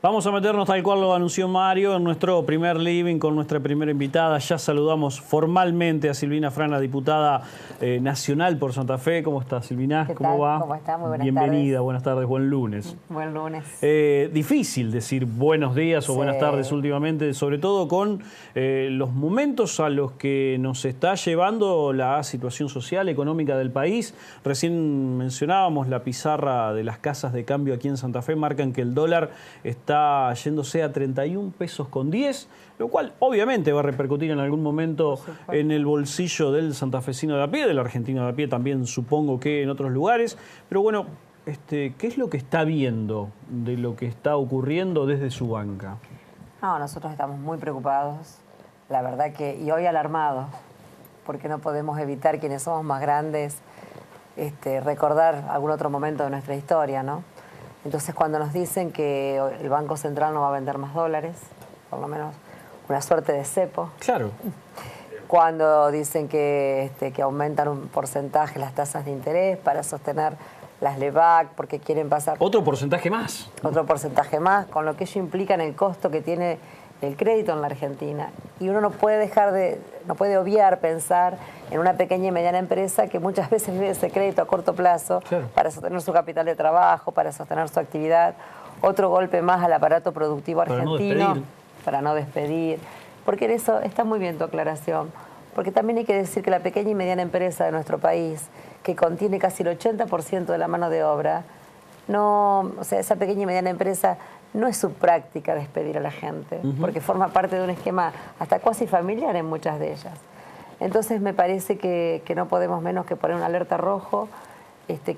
Vamos a meternos tal cual lo anunció Mario en nuestro primer living con nuestra primera invitada. Ya saludamos formalmente a Silvina Frana, diputada nacional por Santa Fe. ¿Cómo estás, Silvina? ¿Qué ¿Cómo tal? va? ¿Cómo estás? Muy buenas Bienvenida, tardes. buenas tardes, buen lunes. Buen lunes. Difícil decir buenos días o buenas tardes últimamente, sobre todo con los momentos a los que nos está llevando la situación social, económica del país. Recién mencionábamos la pizarra de las casas de cambio aquí en Santa Fe, marcan que el dólar está yéndose a 31 pesos con 10, lo cual obviamente va a repercutir en algún momento en el bolsillo del santafesino de a pie, del argentino de a pie también, supongo que en otros lugares. Pero bueno, ¿qué es lo que está viendo de lo que está ocurriendo desde su banca? No, nosotros estamos muy preocupados, la verdad que, y hoy alarmados, porque no podemos evitar, quienes somos más grandes, recordar algún otro momento de nuestra historia, ¿no? Entonces, cuando nos dicen que el Banco Central no va a vender más dólares, por lo menos una suerte de cepo. Claro. Cuando dicen que aumentan un porcentaje las tasas de interés para sostener las LEVAC, porque quieren pasar... Otro porcentaje más. Otro porcentaje más, con lo que ello implica en el costo que tiene el crédito en la Argentina. Y uno no puede obviar pensar en una pequeña y mediana empresa que muchas veces vive ese crédito a corto plazo, claro, para sostener su capital de trabajo, para sostener su actividad. Otro golpe más al aparato productivo argentino, para no despedir. Porque en eso está muy bien tu aclaración. Porque también hay que decir que la pequeña y mediana empresa de nuestro país, que contiene casi el 80% de la mano de obra, esa pequeña y mediana empresa no es su práctica despedir a la gente, porque forma parte de un esquema hasta cuasi familiar en muchas de ellas. Entonces me parece que no podemos menos que poner una alerta rojo,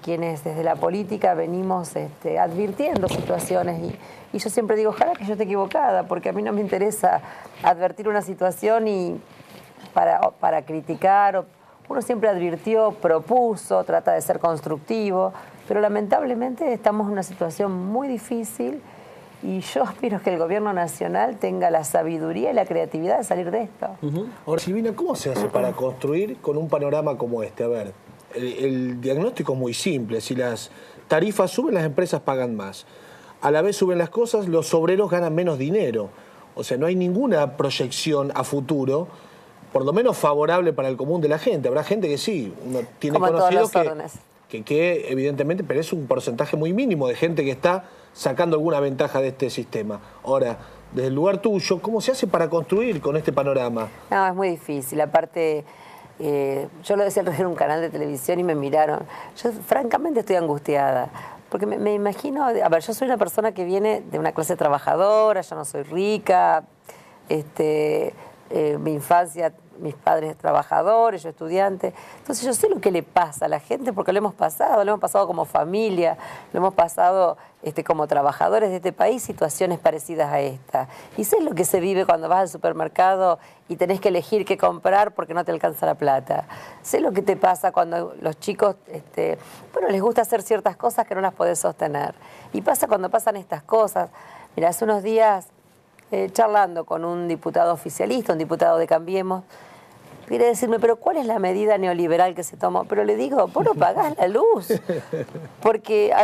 quienes desde la política venimos advirtiendo situaciones, y yo siempre digo, ojalá que yo esté equivocada, porque a mí no me interesa advertir una situación y para criticar. Uno siempre advirtió, propuso, trata de ser constructivo, pero lamentablemente estamos en una situación muy difícil. Y yo aspiro que el gobierno nacional tenga la sabiduría y la creatividad de salir de esto. Ahora, Silvina, ¿cómo se hace para construir con un panorama como este? A ver, el diagnóstico es muy simple. Si las tarifas suben, las empresas pagan más. A la vez suben las cosas, los obreros ganan menos dinero. O sea, no hay ninguna proyección a futuro, por lo menos favorable para el común de la gente. Habrá gente que sí, uno tiene conocidos que evidentemente, pero es un porcentaje muy mínimo de gente que está sacando alguna ventaja de este sistema. Ahora, desde el lugar tuyo, ¿cómo se hace para construir con este panorama? No, es muy difícil. Aparte, yo lo decía en un canal de televisión y me miraron. Yo francamente estoy angustiada, porque me imagino, a ver, yo soy una persona que viene de una clase trabajadora, yo no soy rica, mi infancia, mis padres trabajadores, yo estudiante. Entonces yo sé lo que le pasa a la gente porque lo hemos pasado como familia, lo hemos pasado como trabajadores de este país, situaciones parecidas a esta. Y sé lo que se vive cuando vas al supermercado y tenés que elegir qué comprar porque no te alcanza la plata. Sé lo que te pasa cuando los chicos, les gusta hacer ciertas cosas que no las podés sostener. Y pasa cuando pasan estas cosas. Mira, hace unos días, charlando con un diputado oficialista, un diputado de Cambiemos, quiere decirme, pero ¿cuál es la medida neoliberal que se tomó? Pero le digo, vos no pagás la luz. Porque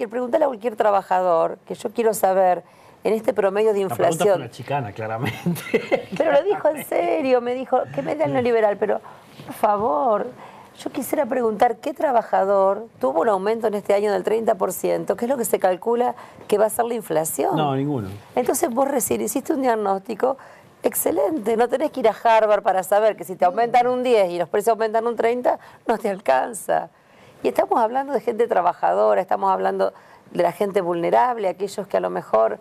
pregúntale a cualquier trabajador, que yo quiero saber, en este promedio de inflación... La pregunta fue una chicana, claramente. Pero lo dijo en serio, me dijo, ¿qué medida neoliberal? Pero, por favor, yo quisiera preguntar, ¿qué trabajador tuvo un aumento en este año del 30%? ¿Qué es lo que se calcula que va a ser la inflación? No, ninguno. Entonces vos recién hiciste un diagnóstico excelente. No tenés que ir a Harvard para saber que si te aumentan un 10 y los precios aumentan un 30, no te alcanza. Y estamos hablando de gente trabajadora, estamos hablando de la gente vulnerable, aquellos que a lo mejor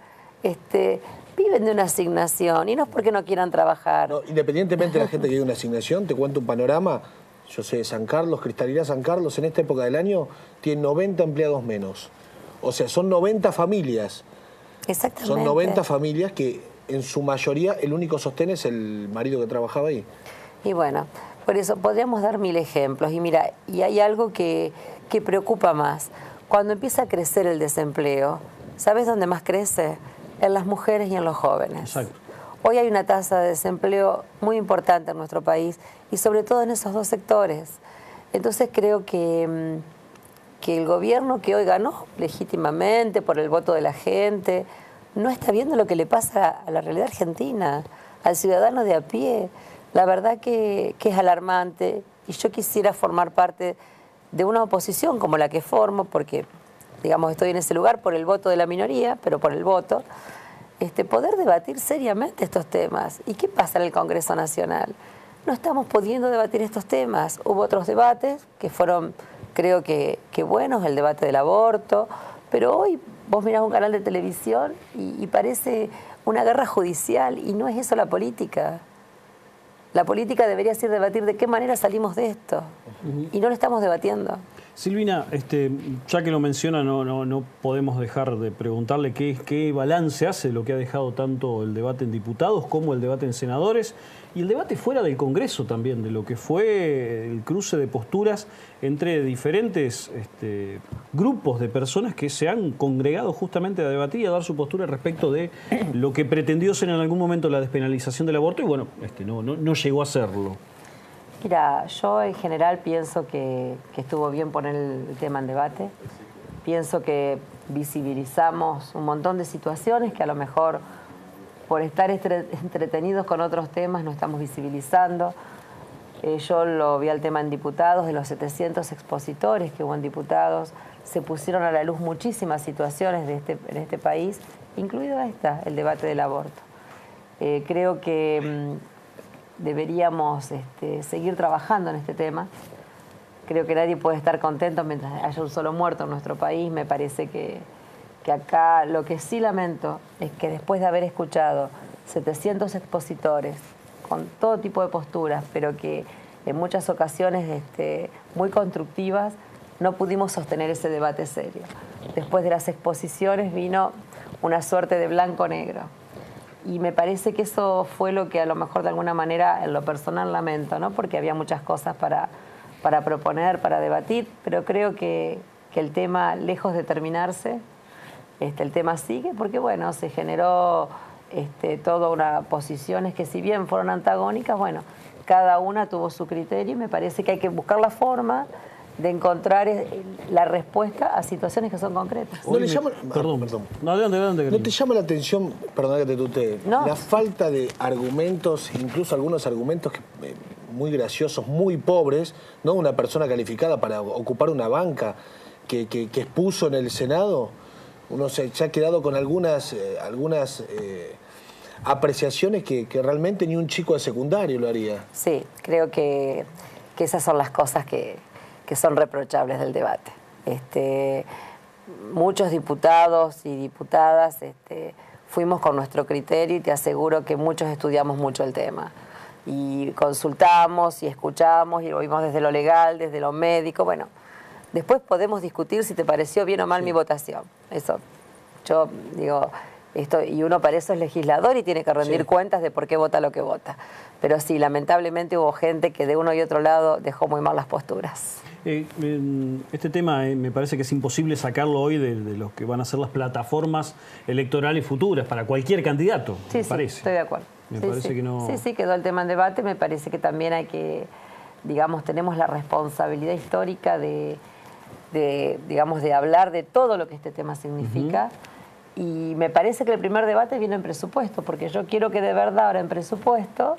viven de una asignación, y no es porque no quieran trabajar. No, independientemente de la gente que vive una asignación, te cuento un panorama. Yo sé, San Carlos, Cristalina San Carlos, en esta época del año, tiene 90 empleados menos. O sea, son 90 familias. Exactamente. Son 90 familias que, en su mayoría, el único sostén es el marido que trabajaba ahí. Y bueno, por eso podríamos dar 1000 ejemplos. Y mira, y hay algo que preocupa más. Cuando empieza a crecer el desempleo, ¿sabes dónde más crece? En las mujeres y en los jóvenes. Exacto. Hoy hay una tasa de desempleo muy importante en nuestro país, y sobre todo en esos dos sectores. Entonces creo que el gobierno que hoy ganó legítimamente por el voto de la gente, no está viendo lo que le pasa a la realidad argentina, al ciudadano de a pie. La verdad que es alarmante y yo quisiera formar parte de una oposición como la que formo, porque, digamos, estoy en ese lugar por el voto de la minoría, pero por el voto, poder debatir seriamente estos temas. ¿Y qué pasa en el Congreso Nacional? No estamos pudiendo debatir estos temas. Hubo otros debates que fueron, creo que buenos, el debate del aborto, pero hoy vos mirás un canal de televisión y parece una guerra judicial, y no es eso la política. La política debería ser debatir de qué manera salimos de esto, y no lo estamos debatiendo. Silvina, ya que lo menciona, no podemos dejar de preguntarle qué balance hace de lo que ha dejado tanto el debate en diputados como el debate en senadores y el debate fuera del Congreso también, de lo que fue el cruce de posturas entre diferentes grupos de personas que se han congregado justamente a debatir y a dar su postura respecto de lo que pretendió ser en algún momento la despenalización del aborto y bueno, no llegó a serlo. Mira, yo en general pienso que estuvo bien poner el tema en debate. Pienso que visibilizamos un montón de situaciones que a lo mejor por estar entretenidos con otros temas no estamos visibilizando. Yo lo vi al tema en diputados, de los 700 expositores que hubo en diputados, se pusieron a la luz muchísimas situaciones en este país, incluido el debate del aborto. Creo que deberíamos seguir trabajando en este tema. Creo que nadie puede estar contento mientras haya un solo muerto en nuestro país. Me parece que acá lo que sí lamento es que después de haber escuchado 700 expositores con todo tipo de posturas, pero que en muchas ocasiones muy constructivas, no pudimos sostener ese debate serio. Después de las exposiciones vino una suerte de blanco-negro. Y me parece que eso fue lo que a lo mejor de alguna manera en lo personal lamento, ¿no? Porque había muchas cosas para proponer, para debatir, pero creo que el tema, lejos de terminarse, el tema sigue porque, bueno, se generó toda una posiciones que si bien fueron antagónicas, bueno, cada una tuvo su criterio y me parece que hay que buscar la forma de encontrar la respuesta a situaciones que son concretas. ¿No le llama, perdón. No, adelante, ¿No te llama la atención, perdón que te tutee, la falta de argumentos, incluso algunos argumentos muy graciosos, muy pobres, ¿no? Una persona calificada para ocupar una banca que expuso en el Senado, uno se ha quedado con algunas apreciaciones que realmente ni un chico de secundario lo haría. Sí, creo que esas son las cosas que son reprochables del debate. Muchos diputados y diputadas fuimos con nuestro criterio y te aseguro que muchos estudiamos mucho el tema. Y consultamos y escuchamos y lo vimos desde lo legal, desde lo médico. Bueno, después podemos discutir si te pareció bien o mal mi votación. Eso, yo digo, y uno para eso es legislador y tiene que rendir cuentas de por qué vota lo que vota. Pero sí, lamentablemente hubo gente que de uno y otro lado dejó muy mal las posturas. Este tema me parece que es imposible sacarlo hoy de lo que van a ser las plataformas electorales futuras para cualquier candidato, me parece. Estoy de acuerdo. Me parece que no... Sí, quedó el tema en debate. Me parece que también hay que, digamos, tenemos la responsabilidad histórica de hablar de todo lo que este tema significa. Y me parece que el primer debate viene en presupuesto, porque yo quiero que de verdad ahora en presupuesto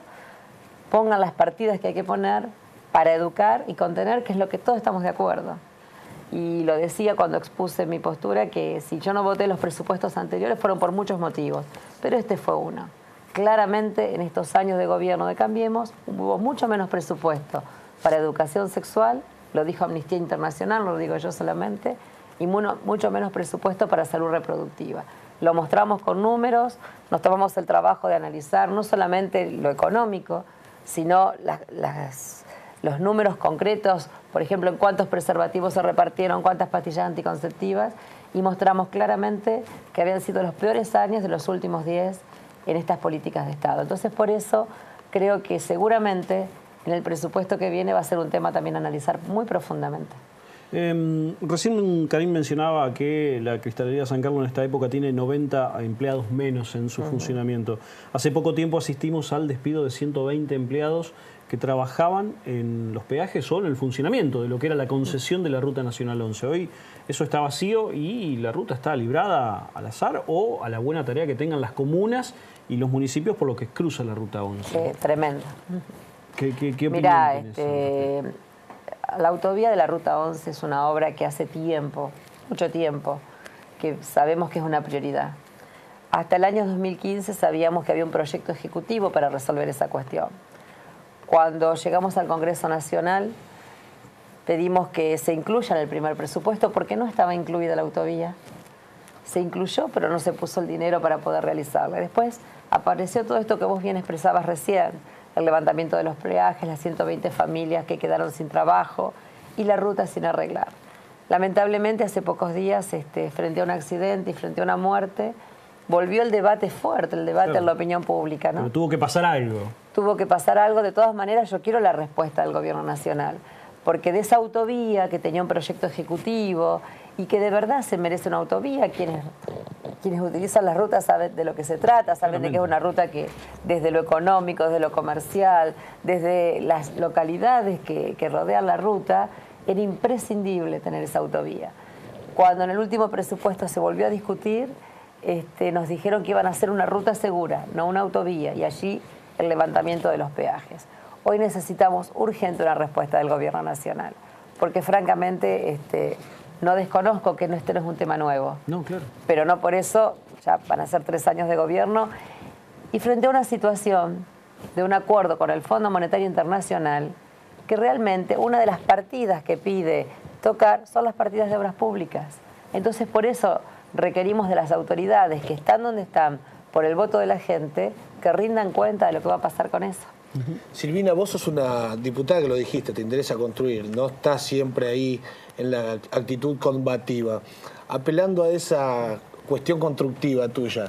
pongan las partidas que hay que poner para educar y contener, que es lo que todos estamos de acuerdo. Y lo decía cuando expuse mi postura, que si yo no voté los presupuestos anteriores fueron por muchos motivos, pero este fue uno. Claramente en estos años de gobierno de Cambiemos hubo mucho menos presupuesto para educación sexual, lo dijo Amnistía Internacional, no lo digo yo solamente, y mucho menos presupuesto para salud reproductiva. Lo mostramos con números, nos tomamos el trabajo de analizar no solamente lo económico, sino los números concretos, por ejemplo, en cuántos preservativos se repartieron, cuántas pastillas anticonceptivas, y mostramos claramente que habían sido los peores años de los últimos 10 en estas políticas de Estado. Entonces, por eso creo que seguramente en el presupuesto que viene va a ser un tema también a analizar muy profundamente. Recién Karim mencionaba que la Cristalería San Carlos en esta época tiene 90 empleados menos en su funcionamiento. Hace poco tiempo asistimos al despido de 120 empleados que trabajaban en los peajes o en el funcionamiento de lo que era la concesión de la Ruta Nacional 11. Hoy eso está vacío y la ruta está librada al azar o a la buena tarea que tengan las comunas y los municipios por lo que cruza la Ruta 11. Sí, tremendo. ¿Qué opinión Mirá, tenés? la autovía de la Ruta 11 es una obra que hace tiempo, mucho tiempo, que sabemos que es una prioridad. Hasta el año 2015 sabíamos que había un proyecto ejecutivo para resolver esa cuestión. Cuando llegamos al Congreso Nacional, pedimos que se incluya en el primer presupuesto porque no estaba incluida la autovía. Se incluyó, pero no se puso el dinero para poder realizarla. Después apareció todo esto que vos bien expresabas recién, el levantamiento de los peajes, las 120 familias que quedaron sin trabajo y la ruta sin arreglar. Lamentablemente, hace pocos días, frente a un accidente y frente a una muerte, volvió el debate fuerte, el debate en la opinión pública, ¿no? Pero tuvo que pasar algo. Tuvo que pasar algo. De todas maneras, yo quiero la respuesta del Gobierno Nacional, porque de esa autovía que tenía un proyecto ejecutivo y que de verdad se merece una autovía, quienes utilizan las rutas saben de lo que se trata, saben de que es una ruta que desde lo económico, desde lo comercial, desde las localidades que rodean la ruta, era imprescindible tener esa autovía. Cuando en el último presupuesto se volvió a discutir, nos dijeron que iban a hacer una ruta segura, no una autovía, y allí el levantamiento de los peajes. Hoy necesitamos urgente una respuesta del Gobierno Nacional, porque francamente no desconozco que este no es un tema nuevo. No, claro. Pero no por eso, ya van a ser 3 años de gobierno, y frente a una situación de un acuerdo con el Fondo Monetario Internacional, que realmente una de las partidas que pide tocar son las partidas de obras públicas. Entonces, por eso requerimos de las autoridades que están donde están, por el voto de la gente, que rindan cuenta de lo que va a pasar con eso. Silvina, vos sos una diputada que lo dijiste, te interesa construir, no estás siempre ahí en la actitud combativa. Apelando a esa cuestión constructiva tuya,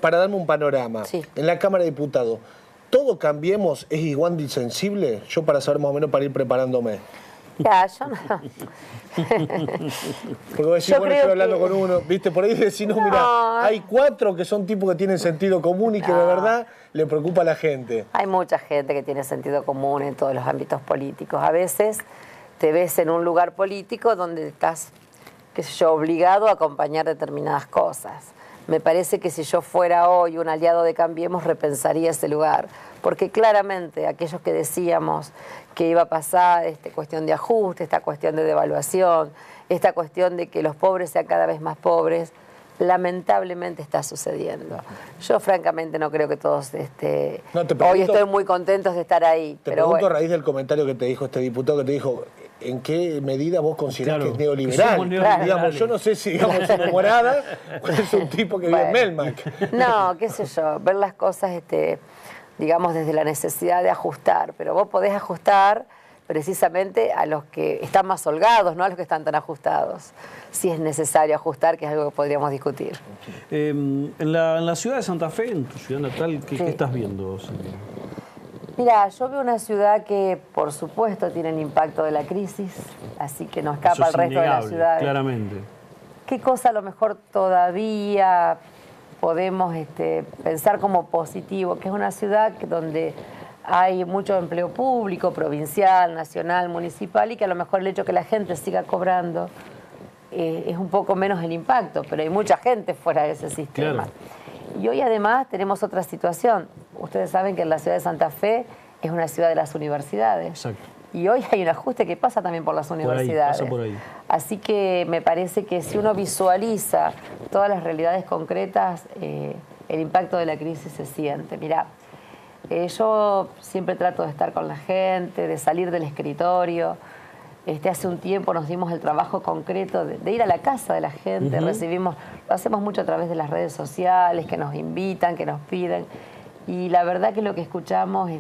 para darme un panorama, sí. En la Cámara de Diputados, ¿todo Cambiemos es igual de insensible? Yo para saber más o menos para ir preparándome. Ya, yo no. Porque vos decís, bueno, estoy hablando con uno, ¿viste? Por ahí decís, no, mira, hay 4 que son tipos que tienen sentido común y que de verdad le preocupa a la gente. Hay mucha gente que tiene sentido común en todos los ámbitos políticos. A veces te ves en un lugar político donde estás, qué sé yo, obligado a acompañar determinadas cosas. Me parece que si yo fuera hoy un aliado de Cambiemos, repensaría ese lugar. Porque claramente aquellos que decíamos que iba a pasar esta cuestión de ajuste, esta cuestión de devaluación, esta cuestión de que los pobres sean cada vez más pobres, lamentablemente está sucediendo. Yo francamente no creo que todos hoy estoy muy contentos de estar ahí. Te pero pregunto bueno. a raíz del comentario que te dijo este diputado, que te dijo, ¿en qué medida vos considerás Claro, que es neoliberal? claro. Digamos, yo no sé si digamos una morada o es un tipo que vive en Melmac. No, qué sé yo, ver las cosas, digamos, desde la necesidad de ajustar, pero vos podés ajustar precisamente a los que están más holgados, no a los que están tan ajustados. Si es necesario ajustar, que es algo que podríamos discutir. En la ciudad de Santa Fe, en tu ciudad natal, ¿qué estás viendo, Silvina? Mira, yo veo una ciudad que, por supuesto, tiene el impacto de la crisis, así que no escapa al resto de las ciudades. Claramente. ¿Qué cosa a lo mejor todavía podemos pensar como positivo? Que es una ciudad donde hay mucho empleo público, provincial, nacional, municipal, y que a lo mejor el hecho de que la gente siga cobrando es un poco menos el impacto, pero hay mucha gente fuera de ese sistema. Claro. Y hoy además tenemos otra situación. Ustedes saben que la ciudad de Santa Fe es una ciudad de las universidades. Exacto. Y hoy hay un ajuste que pasa también por las universidades. Pasa por ahí. Así que me parece que si uno visualiza todas las realidades concretas, el impacto de la crisis se siente. Mirá, yo siempre trato de estar con la gente, de salir del escritorio. Hace un tiempo nos dimos el trabajo concreto de ir a la casa de la gente, lo hacemos mucho a través de las redes sociales, que nos invitan, que nos piden, y la verdad que lo que escuchamos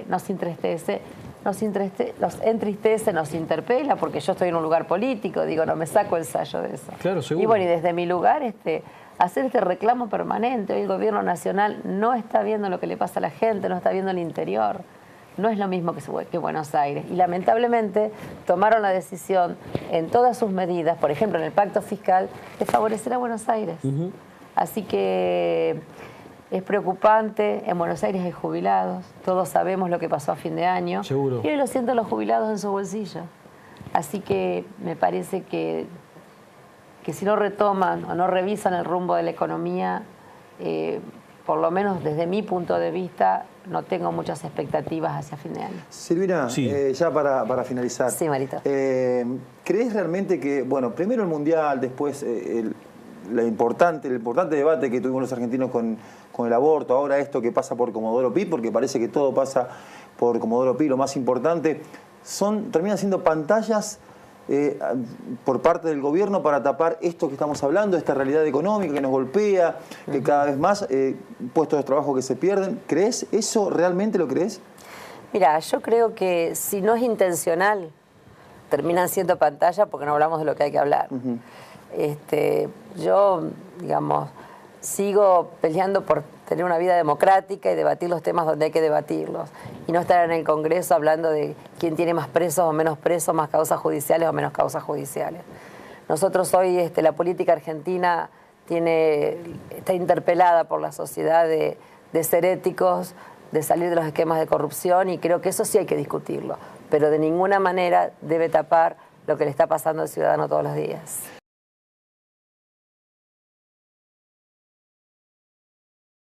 nos entristece, nos entristece, nos interpela, porque yo estoy en un lugar político, digo, no me saco el sayo de eso. Claro, seguro. Y bueno, y desde mi lugar, hacer este reclamo permanente. Hoy el gobierno nacional no está viendo lo que le pasa a la gente, no está viendo el interior. No es lo mismo que Buenos Aires. Y lamentablemente tomaron la decisión en todas sus medidas, por ejemplo en el pacto fiscal, de favorecer a Buenos Aires. Así que Es preocupante, en Buenos Aires hay jubilados, todos sabemos lo que pasó a fin de año. Seguro. Y hoy lo sienten los jubilados en su bolsillo. Así que me parece que si no retoman o no revisan el rumbo de la economía, por lo menos desde mi punto de vista, no tengo muchas expectativas hacia fin de año. Silvina, Sí. Ya para finalizar. Sí, Marita. ¿Crees realmente que, bueno, primero el Mundial, después el importante debate que tuvimos los argentinos con el aborto, ahora esto que pasa por Comodoro Pi, porque parece que todo pasa por Comodoro Pi, lo más importante, terminan siendo pantallas por parte del gobierno para tapar esto que estamos hablando, esta realidad económica que nos golpea, que cada vez más puestos de trabajo que se pierden? ¿Crees eso? ¿Realmente lo crees? Mira, yo creo que si no es intencional, terminan siendo pantalla porque no hablamos de lo que hay que hablar. Yo, digamos, sigo peleando por tener una vida democrática y debatir los temas donde hay que debatirlos. Y no estar en el Congreso hablando de quién tiene más presos o menos presos, más causas judiciales o menos causas judiciales. Nosotros hoy, la política argentina está interpelada por la sociedad de ser éticos, de salir de los esquemas de corrupción, y creo que eso sí hay que discutirlo. Pero de ninguna manera debe tapar lo que le está pasando al ciudadano todos los días.